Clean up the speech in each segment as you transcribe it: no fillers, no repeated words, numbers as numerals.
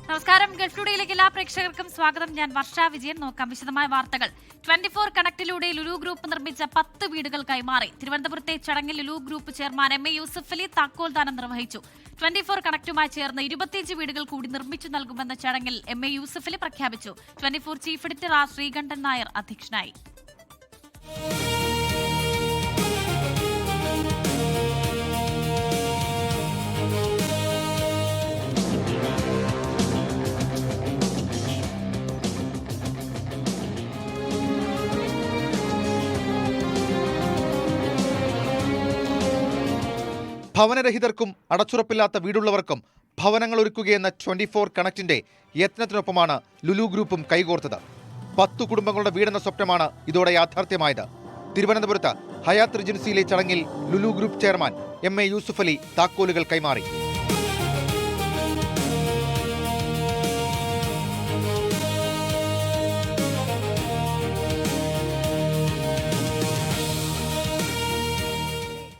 നമസ്കാരം. ഗൾഫ് ടുഡേയിലേക്ക് എല്ലാ പ്രേക്ഷകർക്കും സ്വാഗതം. ഞാൻ വർഷ വിജയൻ. നോക്കാം വിശദമായ വാർത്തകൾ. 24 കണക്റ്റിലൂടെ ലുലു ഗ്രൂപ്പ് നിർമ്മിച്ച 10 വീടുകൾ കൈമാറി. തിരുവനന്തപുരത്തെ ചടങ്ങിൽ Lulu group chairman MA Yusuf Ali താക്കോൽദാനം നിർവഹിച്ചു. 24 കണക്റ്റുമായി ചേർന്ന് 25 വീടുകൾ കൂടി നിർമ്മിച്ചു നൽകുമെന്ന ചടങ്ങിൽ MA യൂസഫ് അലി പ്രഖ്യാപിച്ചു. 24 chief editor R Sreekandan Nair അധ്യക്ഷനായി. ഭവനരഹിതർക്കും അടച്ചുറപ്പില്ലാത്ത വീടുള്ളവർക്കും ഭവനങ്ങൾ ഒരുക്കുകയെന്ന 24 കണക്റ്റിന്റെ യത്നത്തിനൊപ്പമാണ് ലുലു ഗ്രൂപ്പും കൈകോർത്തത്. 10 കുടുംബങ്ങളുടെ വീടെന്ന സ്വപ്നമാണ് ഇതോടെ യാഥാർത്ഥ്യമായത്. തിരുവനന്തപുരത്ത് ഹയാത്ത് റിജൻസിയിലെ ചടങ്ങിൽ Lulu group chairman MA Yusuf Ali താക്കോലുകൾ കൈമാറി.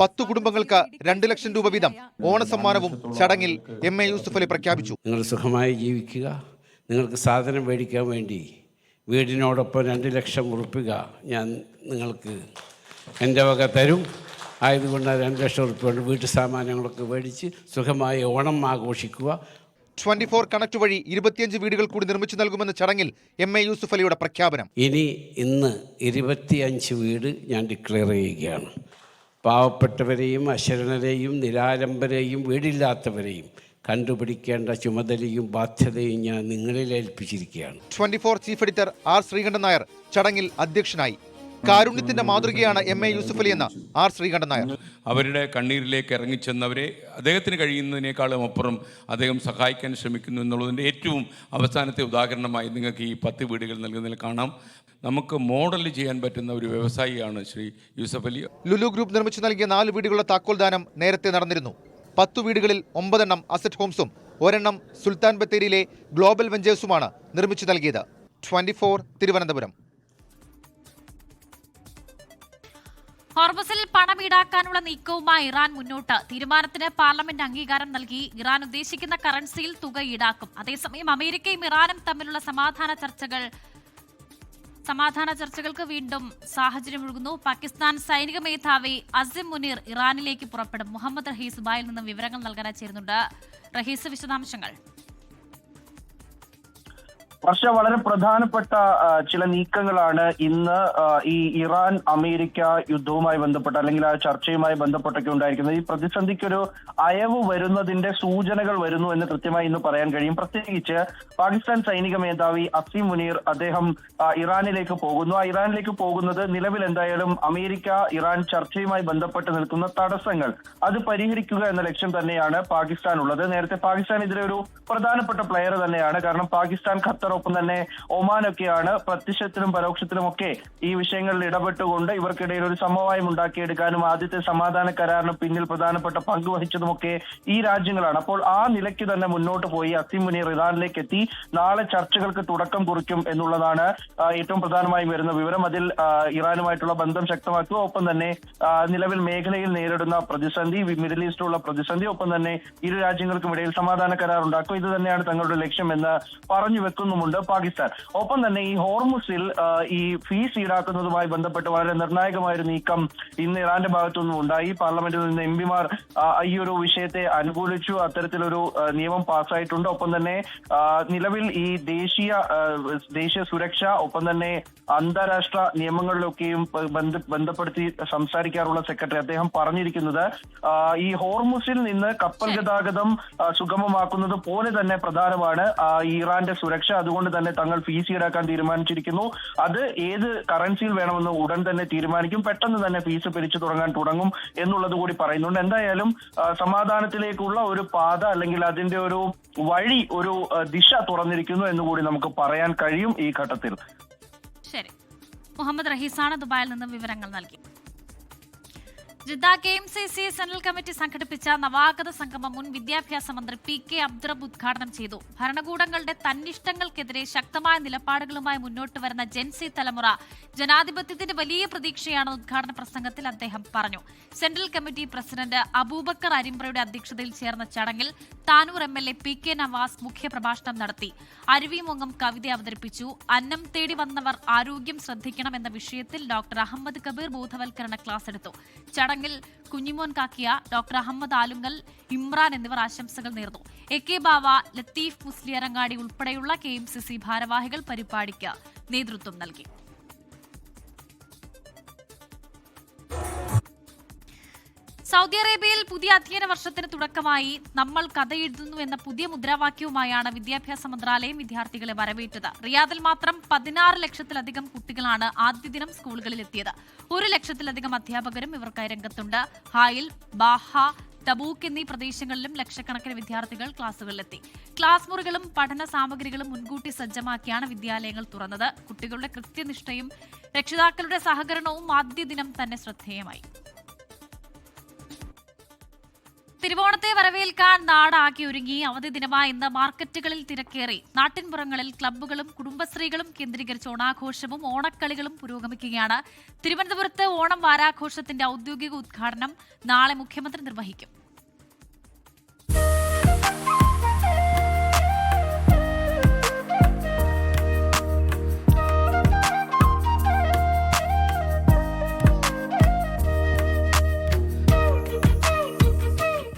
പത്തു കുടുംബങ്ങൾക്ക് 2 ലക്ഷം രൂപ വീതം ഓണസമ്മാനവും ചടങ്ങിൽ MA യൂസഫ് അലി പ്രഖ്യാപിച്ചു. നിങ്ങൾ സുഖമായി ജീവിക്കുക. നിങ്ങൾക്ക് സാധനം മേടിക്കാൻ വേണ്ടി വീടിനോടൊപ്പം 2 ലക്ഷം ഉറുപ്പിക ഞാൻ നിങ്ങൾക്ക് എൻ്റെ വക തരും. ആയതുകൊണ്ട് 2 ലക്ഷം ഉറുപ്പിക കൊണ്ട് വീട്ടു സാമാനങ്ങളൊക്കെ മേടിച്ച് സുഖമായി ഓണം ആഘോഷിക്കുക. 24 കണക്ട് വഴി 25 വീടുകൾ കൂടി നിർമ്മിച്ചു നൽകുമെന്ന ചടങ്ങിൽ MA യൂസഫ് അലിയുടെ പ്രഖ്യാപനം. ഇന്ന് 25 വീട് ഞാൻ ഡിക്ലെയർ ചെയ്യുകയാണ്. പാവപ്പെട്ടവരെയും അശരണരെയും നിരാലംബരെയും വീടില്ലാത്തവരെയും കണ്ടുപിടിക്കേണ്ട ചുമതലയും ബാധ്യതയും ഞാൻ നിങ്ങളിൽ ഏൽപ്പിച്ചിരിക്കുകയാണ്. 24 chief editor R Sreekandan Nair ചടങ്ങിൽ അധ്യക്ഷനായി. കാരുണ്യത്തിന്റെ മാതൃകയാണ് MA യൂസഫ് അലി എന്ന R ശ്രീകണ്ഠൻ നായർ. അവരുടെ കണ്ണീരിലേക്ക് ഇറങ്ങിച്ചെന്നവരെ അദ്ദേഹത്തിന് കഴിയുന്നതിനേക്കാളും അപ്പുറം അദ്ദേഹം സഹായിക്കാൻ ശ്രമിക്കുന്നു എന്നുള്ളതിൻ്റെ ഏറ്റവും അവസാനത്തെ ഉദാഹരണമായി നിങ്ങൾക്ക് ഈ 10 വീടുകൾ നൽകുന്നതിൽ കാണാം. നമുക്ക് മോഡൽ ചെയ്യാൻ പറ്റുന്ന ഒരു വ്യവസായിയാണ് ശ്രീ യൂസഫ് അലി. ലുലു ഗ്രൂപ്പ് നിർമ്മിച്ചു നൽകിയ 4 വീടുകളുടെ താക്കോൽദാനം നേരത്തെ നടന്നിരുന്നു. 10 വീടുകളിൽ 9 എണ്ണം അസറ്റ് ഹോംസും 1 എണ്ണം സുൽത്താൻ ബത്തേരിയിലെ ഗ്ലോബൽ വെഞ്ചേഴ്സുമാണ് നിർമ്മിച്ചു നൽകിയത്. 24 തിരുവനന്തപുരം. ഹോർമസിൽ പണം ഈടാക്കാനുള്ള നീക്കവുമായി ഇറാൻ മുന്നോട്ട്. തീരുമാനത്തിന് പാർലമെന്റ് അംഗീകാരം നൽകി. ഇറാൻ ഉദ്ദേശിക്കുന്ന കറൻസിയിൽ തുക ഈടാക്കും. അതേസമയം അമേരിക്കയും ഇറാനും തമ്മിലുള്ള സമാധാന ചർച്ചകൾക്ക് വീണ്ടും സാഹചര്യമൊരുങ്ങുന്നു. പാകിസ്ഥാൻ സൈനിക മേധാവി അസിം മുനീർ ഇറാനിലേക്ക് പുറപ്പെടും. മുഹമ്മദ് റഹീസ് ദുബായിൽ നിന്നും വിവരങ്ങൾ നൽകാനായി ചേരുന്നുണ്ട്. റഹീസ്, വിശദാംശങ്ങൾ. വർഷ, വളരെ പ്രധാനപ്പെട്ട ചില നീക്കങ്ങളാണ് ഇന്ന് ഈ ഇറാൻ അമേരിക്ക യുദ്ധവുമായി ബന്ധപ്പെട്ട് അല്ലെങ്കിൽ ആ ചർച്ചയുമായി ബന്ധപ്പെട്ടൊക്കെ ഉണ്ടായിരിക്കുന്നത്. ഈ പ്രതിസന്ധിക്കൊരു അയവ് വരുന്നതിന്റെ സൂചനകൾ വരുന്നു എന്ന് കൃത്യമായി ഇന്ന് പറയാൻ കഴിയും. പ്രത്യേകിച്ച് പാകിസ്ഥാൻ സൈനിക മേധാവി അസിം മുനീർ അദ്ദേഹം ഇറാനിലേക്ക് പോകുന്നു. ആ ഇറാനിലേക്ക് പോകുന്നത് നിലവിൽ എന്തായാലും അമേരിക്ക ഇറാൻ ചർച്ചയുമായി ബന്ധപ്പെട്ട് നിൽക്കുന്ന തടസ്സങ്ങൾ അത് പരിഹരിക്കുക എന്ന ലക്ഷ്യം തന്നെയാണ് പാകിസ്ഥാൻ ഉള്ളത്. നേരത്തെ പാകിസ്ഥാൻ ഇതിലെ ഒരു പ്രധാനപ്പെട്ട പ്ലെയർ തന്നെയാണ്. കാരണം പാകിസ്ഥാൻ, ഖത്തർ, ഒപ്പം തന്നെ ഒമാനൊക്കെയാണ് പ്രത്യക്ഷത്തിലും പരോക്ഷത്തിലും ഒക്കെ ഈ വിഷയങ്ങളിൽ ഇടപെട്ടുകൊണ്ട് ഇവർക്കിടയിൽ ഒരു സമവായം ഉണ്ടാക്കിയെടുക്കാനും ആദ്യത്തെ സമാധാന കരാറിന് പിന്നിൽ പ്രധാനപ്പെട്ട പങ്ക് വഹിച്ചതുമൊക്കെ ഈ രാജ്യങ്ങളാണ്. അപ്പോൾ ആ നിലയ്ക്ക് തന്നെ മുന്നോട്ട് പോയി അസിം മുനീർ ഇറാനിലേക്ക് എത്തി. നാളെ ചർച്ചകൾക്ക് തുടക്കം കുറിക്കും എന്നുള്ളതാണ് ഏറ്റവും പ്രധാനമായും വരുന്ന വിവരം. അതിൽ ഇറാനുമായിട്ടുള്ള ബന്ധം ശക്തമാക്കുക, ഒപ്പം തന്നെ നിലവിൽ മേഖലയിൽ നേരിടുന്ന പ്രതിസന്ധി, മിഡിൽ ഈസ്റ്റിലുള്ള പ്രതിസന്ധി, ഒപ്പം തന്നെ ഇരു രാജ്യങ്ങൾക്കും ഇടയിൽ സമാധാന കരാർ ഉണ്ടാക്കും. ഇത് തന്നെയാണ് തങ്ങളുടെ ലക്ഷ്യം എന്ന് പറഞ്ഞു വെക്കുന്നുമുണ്ട് പാകിസ്ഥാൻ. ഒപ്പം തന്നെ ഈ ഹോർമുസിൽ ഈ ഫീസ് ഈടാക്കുന്നതുമായി ബന്ധപ്പെട്ട് വളരെ നിർണായകമായ ഒരു നീക്കം ഇന്ന് ഇറാന്റെ ഭാഗത്തുനിന്നും ഉണ്ടായി. പാർലമെന്റിൽ നിന്ന് എംപിമാർ ഈ ഒരു വിഷയത്തെ അനുകൂലിച്ചു. അത്തരത്തിലൊരു നിയമം പാസ്സായിട്ടുണ്ട്. ഒപ്പം തന്നെ നിലവിൽ ഈ ദേശീയ സുരക്ഷ, ഒപ്പം തന്നെ അന്താരാഷ്ട്ര നിയമങ്ങളിലൊക്കെയും ബന്ധപ്പെടുത്തി സംസാരിക്കാറുള്ള സെക്രട്ടറി അദ്ദേഹം പറഞ്ഞിരിക്കുന്നത് ഈ ഹോർമുസിൽ നിന്ന് കപ്പൽ ഗതാഗതം സുഗമമാക്കുന്നത് പോലെ തന്നെ പ്രധാനമാണ് ഇറാന്റെ സുരക്ഷ. അതുകൊണ്ട് തന്നെ തങ്ങൾ ഫീസ് ഈടാക്കാൻ തീരുമാനിച്ചിരിക്കുന്നു. അത് ഏത് കറൻസിയിൽ വേണമെന്ന് ഉടൻ തന്നെ തീരുമാനിക്കും. പെട്ടെന്ന് തന്നെ ഫീസ് പിരിച്ചു തുടങ്ങും എന്നുള്ളത് കൂടി പറയുന്നുണ്ട്. എന്തായാലും സമാധാനത്തിലേക്കുള്ള ഒരു പാത അല്ലെങ്കിൽ അതിന്റെ ഒരു വഴി, ഒരു ദിശ തുറന്നിരിക്കുന്നു എന്നുകൂടി നമുക്ക് പറയാൻ കഴിയും ഈ ഘട്ടത്തിൽ. ശരി, മുഹമ്മദ് റഹീസാണ് ദുബായിൽ നിന്നും വിവരങ്ങൾ നൽകി. ജിദ്ദ KMCC സെൻട്രൽ കമ്മിറ്റി സംഘടിപ്പിച്ച നവാഗത സംഗമം മുൻ വിദ്യാഭ്യാസ മന്ത്രി PK അബ്ദുറബ്ബ് ഉദ്ഘാടനം ചെയ്തു. ഭരണകൂടങ്ങളുടെ തന്നിഷ്ടങ്ങൾക്കെതിരെ ശക്തമായ നിലപാടുകളുമായി മുന്നോട്ട് വരുന്ന ജെൻസി തലമുറ ജനാധിപത്യത്തിന്റെ വലിയ പ്രതീക്ഷയാണെന്ന് ഉദ്ഘാടന പ്രസംഗത്തിൽ അദ്ദേഹം പറഞ്ഞു. സെൻട്രൽ കമ്മിറ്റി പ്രസിഡന്റ് അബൂബക്കർ അരിമ്പ്രയുടെ അധ്യക്ഷതയിൽ ചേർന്ന ചടങ്ങിൽ താനൂർ MLA PK നവാസ് മുഖ്യപ്രഭാഷണം നടത്തി. അരുവിമുങ്ങം കവിത അവതരിപ്പിച്ചു. അന്നം തേടി വന്നവർ ആരോഗ്യം ശ്രദ്ധിക്കണമെന്ന വിഷയത്തിൽ ഡോക്ടർ അഹമ്മദ് കബീർ ബോധവൽക്കരണ ക്ലാസ് എടുത്തു. ചടങ്ങിൽ കുഞ്ഞിമോൻ കാക്കിയ, ഡോക്ടർ അഹമ്മദ് ആലുങ്കൽ, ഇമ്രാൻ എന്നിവർ ആശംസകൾ നേർന്നു. AK ബാവ, ലത്തീഫ് മുസ്ലിയരങ്ങാടി ഉൾപ്പെടെയുള്ള KMCC ഭാരവാഹികൾ പരിപാടിക്ക് നേതൃത്വം നൽകി. സൗദി അറേബ്യയിൽ പുതിയ അധ്യയന വർഷത്തിന് തുടക്കമായി. നമ്മൾ കഥയെഴുതുന്നു എന്ന പുതിയ മുദ്രാവാക്യവുമായാണ് വിദ്യാഭ്യാസ മന്ത്രാലയം വിദ്യാർത്ഥികളെ വരവേറ്റത്. റിയാദിൽ മാത്രം 16 ലക്ഷത്തിലധികം കുട്ടികളാണ് ആദ്യ ദിനം സ്കൂളുകളിൽ എത്തിയത്. 1 ലക്ഷത്തിലധികം അധ്യാപകരും ഇവർക്കായി രംഗത്തുണ്ട്. ഹായിൽ, ബാഹ, തബൂക്ക് എന്നീ പ്രദേശങ്ങളിലും ലക്ഷക്കണക്കിന് വിദ്യാർത്ഥികൾ ക്ലാസുകളിലെത്തി. ക്ലാസ് മുറികളും പഠന സാമഗ്രികളും മുൻകൂട്ടി സജ്ജമാക്കിയാണ് വിദ്യാലയങ്ങൾ തുറന്നത്. കുട്ടികളുടെ കൃത്യനിഷ്ഠയും രക്ഷിതാക്കളുടെ സഹകരണവും ആദ്യ ദിനം തന്നെ ശ്രദ്ധേയമായി. തിരുവോണത്തെ വരവേൽക്കാൻ നാടാകെ ഒരുങ്ങി. അവധി ദിനമായ ഇന്ന് മാർക്കറ്റുകളിൽ തിരക്കേറി. നാട്ടിൻപുറങ്ങളിൽ ക്ലബ്ബുകളും കുടുംബശ്രീകളും കേന്ദ്രീകരിച്ച് ഓണാഘോഷവും ഓണക്കളികളും പുരോഗമിക്കുകയാണ്. തിരുവനന്തപുരത്ത് ഓണം വാരാഘോഷത്തിന്റെ ഔദ്യോഗിക ഉദ്ഘാടനം നാളെ മുഖ്യമന്ത്രി നിർവഹിക്കും.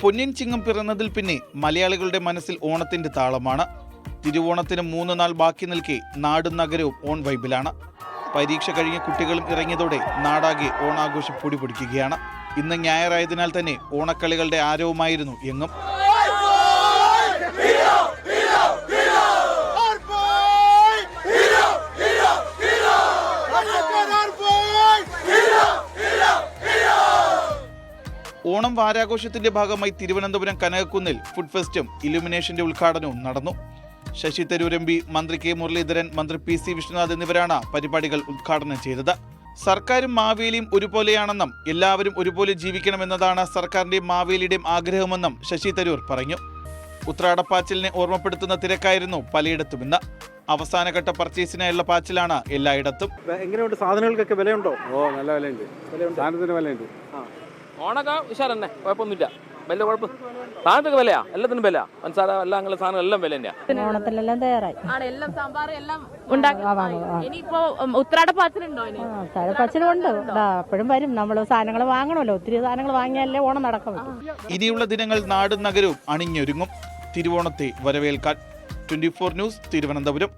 പൊന്നിൻ ചിങ്ങം പിറന്നതിൽ പിന്നെ മലയാളികളുടെ മനസ്സിൽ ഓണത്തിന്റെ താളമാണ്. തിരുവോണത്തിന് 3 നാൾ ബാക്കി നിൽക്കെ നാടും നഗരവും ഓൺ വൈബിലാണ്. പരീക്ഷ കഴിഞ്ഞ കുട്ടികളും ഇറങ്ങിയതോടെ നാടാകെ ഓണാഘോഷം പൊടിപൊടിക്കുകയാണ്. ഇന്ന് ഞായറായതിനാൽ തന്നെ ഓണക്കളികളുടെ ആരവമായിരുന്നു എങ്ങും. ഓണം വാരാഘോഷത്തിന്റെ ഭാഗമായി തിരുവനന്തപുരം കനകക്കുന്നിൽ ഫുഡ് ഫെസ്റ്റും ഇലുമിനേഷന്റെ ഉദ്ഘാടനവും നടന്നു. ശശി തരൂർ MP, മന്ത്രി K മുരളീധരൻ, മന്ത്രി PC വിഷ്ണുനാഥ് എന്നിവരാണ് പരിപാടികൾ ഉദ്ഘാടനം ചെയ്തത്. സർക്കാരും മാവേലിയും ഒരുപോലെയാണെന്നും എല്ലാവരും ഒരുപോലെ ജീവിക്കണമെന്നതാണ് സർക്കാരിന്റെയും മാവേലിയുടെയും ആഗ്രഹമെന്നും ശശി തരൂർ പറഞ്ഞു. ഉത്രാടപ്പാച്ചിലിനെ ഓർമ്മപ്പെടുത്തുന്ന തിരക്കായിരുന്നു പലയിടത്തും ഇന്ന്. അവസാനഘട്ട പർച്ചേസിനായുള്ള പാച്ചിലാണ് എല്ലായിടത്തും. എങ്ങനെയുണ്ട്? സാധനങ്ങൾക്കൊക്കെ വിലയുണ്ടോ? നല്ല വിലയുണ്ട്. സാധനത്തിന് വിലയുണ്ട്. ഓണൊക്കെ ഉഷാർ തന്നെ, കുഴപ്പമൊന്നുമില്ല. വലിയ കുഴപ്പം. സാധനത്തൊക്കെ വിലയാ, എല്ലാത്തിനും വില. മനസ്സാര എല്ലാം അങ്ങനെ സാധനം എല്ലാം വില തന്നെയാ. ഓണത്തിലെല്ലാം തയ്യാറായി. എല്ലാം സാമ്പാർ എല്ലാം ഇനിയിപ്പോ ഉത്രാടപ്പാച്ചിലുണ്ടോ? ഉത്രാടപ്പാച്ചിലുണ്ട്. അപ്പോഴും വരും. നമ്മൾ സാധനങ്ങൾ വാങ്ങണമല്ലോ. ഒത്തിരി സാധനങ്ങൾ വാങ്ങിയാലേ ഓണം നടക്കാൻ പറ്റും. ഇനിയുള്ള ദിനങ്ങൾ നാടും നഗരവും അണിഞ്ഞൊരുങ്ങും തിരുവോണത്തെ വരവേൽക്കാൻ. 24 ന്യൂസ്, തിരുവനന്തപുരം.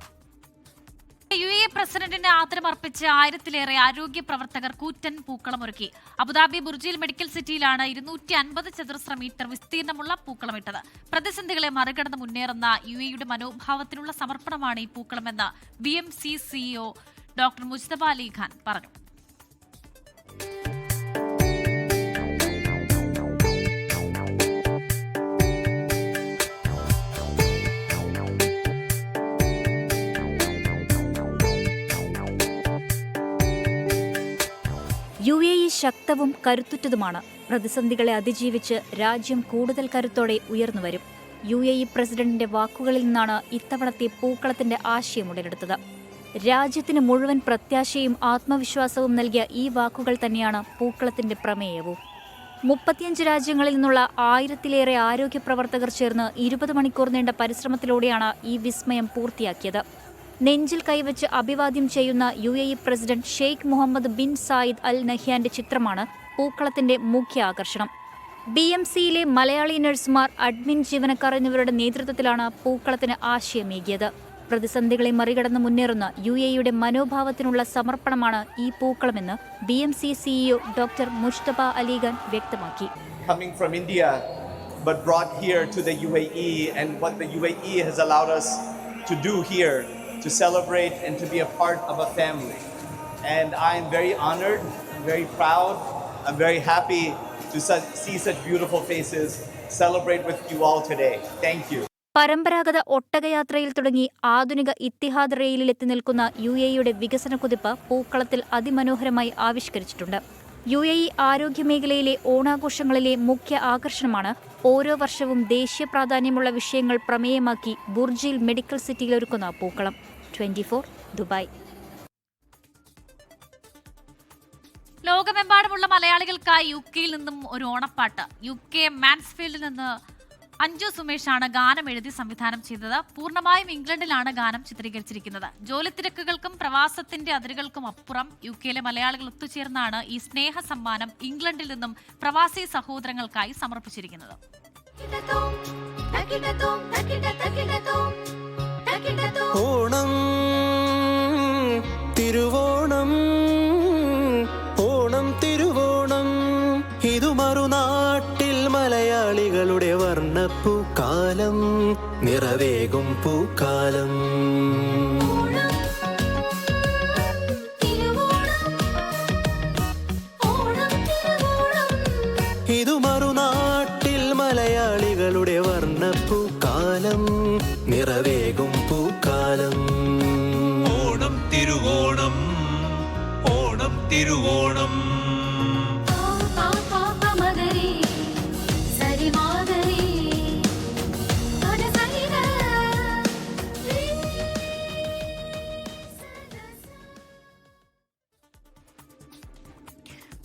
UAE പ്രസിഡന്റിന് ആദരമർപ്പിച്ച് 1000-ലേറെ ആരോഗ്യ പ്രവർത്തകർ കൂറ്റൻ പൂക്കളമൊരുക്കി. അബുദാബി ബുർജിൽ മെഡിക്കൽ സിറ്റിയിലാണ് 250 ചതുരശ്ര മീറ്റർ വിസ്തീർണമുള്ള പൂക്കളമിട്ടത്. പ്രതിസന്ധികളെ മറികടന്ന് മുന്നേറുന്ന UAEയുടെ മനോഭാവത്തിനുള്ള സമർപ്പണമാണ് ഈ പൂക്കളമെന്ന് BMC CEO doctor Mojtaba Ali Khan പറഞ്ഞു. UAE ശക്തവും കരുത്തുറ്റതുമാണ്. പ്രതിസന്ധികളെ അതിജീവിച്ച് രാജ്യം കൂടുതൽ കരുത്തോടെ ഉയർന്നുവരും. UAE പ്രസിഡന്റിന്റെ വാക്കുകളിൽ നിന്നാണ് ഇത്തവണത്തെ പൂക്കളത്തിന്റെ ആശയം ഉടലെടുത്തത്. രാജ്യത്തിന് മുഴുവൻ പ്രത്യാശയും ആത്മവിശ്വാസവും നൽകിയ ഈ വാക്കുകൾ തന്നെയാണ് പൂക്കളത്തിന്റെ പ്രമേയവും. 35 രാജ്യങ്ങളിൽ നിന്നുള്ള 1000-ലേറെ ആരോഗ്യ പ്രവർത്തകർ ചേർന്ന് 20 മണിക്കൂർ നീണ്ട പരിശ്രമത്തിലൂടെയാണ് ഈ വിസ്മയം പൂർത്തിയാക്കിയത്. നെഞ്ചിൽ കൈവച്ച് അഭിവാദ്യം ചെയ്യുന്ന UAE president Sheikh Mohamed bin Zayed Al നഹ്യാന്റെ ചിത്രമാണ് പൂക്കളത്തിന്റെ മുഖ്യ ആകർഷണം. BMCയിലെ മലയാളി നഴ്സുമാർ, അഡ്മിൻ ജീവനക്കാർ എന്നിവരുടെ നേതൃത്വത്തിലാണ് പൂക്കളത്തിന് ആശയമേകിയത്. പ്രതിസന്ധികളെ മറികടന്ന് മുന്നേറുന്ന UAEയുടെ മനോഭാവത്തിനുള്ള സമർപ്പണമാണ് ഈ പൂക്കളമെന്ന് BMC CEO doctor Mojtaba Ali Khan വ്യക്തമാക്കി. Coming from India, but brought here to the UAE, and what the UAE has allowed us to do here, to celebrate and to be a part of a family. And I'm very honored, I'm very proud, I'm very happy to see such beautiful faces, celebrate with you all today. Thank you. പരമ്പരാഗത ഒട്ടകയാത്രയിൽ തുടങ്ങി ആധുനിക Ittihad റെയിലിൽ എത്തി നിൽക്കുന്ന UAEയുടെ വികസന കുതിപ്പ് പൂക്കളത്തിൽ അതിമനോഹരമായി ആവിഷ്കരിച്ചിട്ടുണ്ട്. UAE ആരോഗ്യമേഖലയിലെ ഓണാഘോഷങ്ങളിലെ മുഖ്യ ആകർഷണമാണ് ഓരോ വർഷവും ദേശീയ പ്രാധാന്യമുള്ള വിഷയങ്ങൾ പ്രമേയമാക്കി ബുർജിൽ മെഡിക്കൽ സിറ്റിയിൽ ഒരുക്കുന്ന പൂക്കളം. 24 ദുബായ്. ലോകമെമ്പാടുമുള്ള മലയാളികൾക്കായി UK-യിൽ നിന്നും ഒരു ഓണപ്പാട്ട്. UK മാൻസ്ഫീൽഡിൽ നിന്ന് അഞ്ജു സുമേഷാണ് ഗാനം എഴുതി സംവിധാനം ചെയ്തത്. പൂർണ്ണമായും ഇംഗ്ലണ്ടിലാണ് ഗാനം ചിത്രീകരിച്ചിരിക്കുന്നത്. ജോലി തിരക്കുകൾക്കും പ്രവാസത്തിന്റെ അതിരുകൾക്കും അപ്പുറം UK-യിലെ മലയാളികൾ ഒത്തുചേർന്നാണ് ഈ സ്നേഹ സമ്മാനം ഇംഗ്ലണ്ടിൽ നിന്നും പ്രവാസി സഹോദരങ്ങൾക്കായി സമർപ്പിച്ചിരിക്കുന്നത്. ഓണം തിരുവോണം, ഓണം തിരുവോണം, ഇതു മറുനാട്ടിൽ മലയാളികളുടെ വർണ്ണപ്പൂക്കാലം, നിറവേകും പൂക്കാലം. ഇതു മറുനാട്ടിൽ മലയാളികളുടെ വർണ്ണപ്പൂക്കാലം, നിറവേകും പൂക്കാലം. ഓണം തിരുവോണം, ഓണം തിരുവോണം.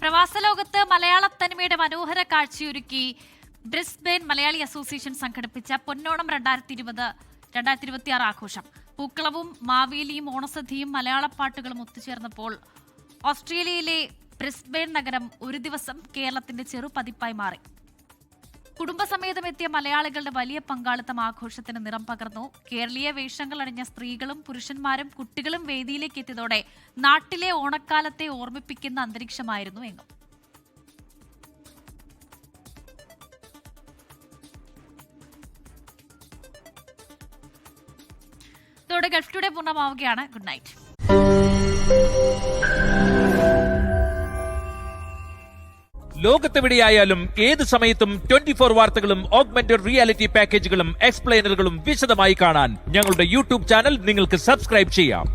പ്രവാസലോകത്ത് മലയാള തനിമയുടെ മനോഹര കാഴ്ചയൊരുക്കി ബ്രിസ്ബെയിൻ മലയാളി അസോസിയേഷൻ സംഘടിപ്പിച്ച പൊന്നോണം 2026 ആഘോഷം. പൂക്കളവും മാവേലിയും ഓണസദ്യയും മലയാളപ്പാട്ടുകളും ഒത്തുചേർന്നപ്പോൾ ഓസ്ട്രേലിയയിലെ ബ്രിസ്ബെയിൻ നഗരം ഒരു ദിവസം കേരളത്തിന്റെ ചെറുപതിപ്പായി മാറി. കുടുംബസമേതം എത്തിയ മലയാളികളുടെ വലിയ പങ്കാളിത്തം ആഘോഷത്തിന് നിറം പകർന്നു. കേരളീയ വേഷങ്ങൾ അണിഞ്ഞ സ്ത്രീകളും പുരുഷന്മാരും കുട്ടികളും വേദിയിലേക്ക് എത്തിയതോടെ നാട്ടിലെ ഓണക്കാലത്തെ ഓർമ്മിപ്പിക്കുന്ന അന്തരീക്ഷമായിരുന്നു എങ്ങും. ഇതോടെ ഗൾഫ് ടുഡേ പൂർണ്ണമാവുകയാണ്. Good night. ലോകത്തെവിടെയായാലും ഏത് സമയത്തും 24 വാർത്തകളും ഓഗ്മെന്റഡ് റിയാലിറ്റി പാക്കേജുകളും എക്സ്പ്ലെയിനറുകളും വിശദമായി കാണാൻ ഞങ്ങളുടെ യൂട്യൂബ് ചാനൽ നിങ്ങൾക്ക് സബ്സ്ക്രൈബ് ചെയ്യാം.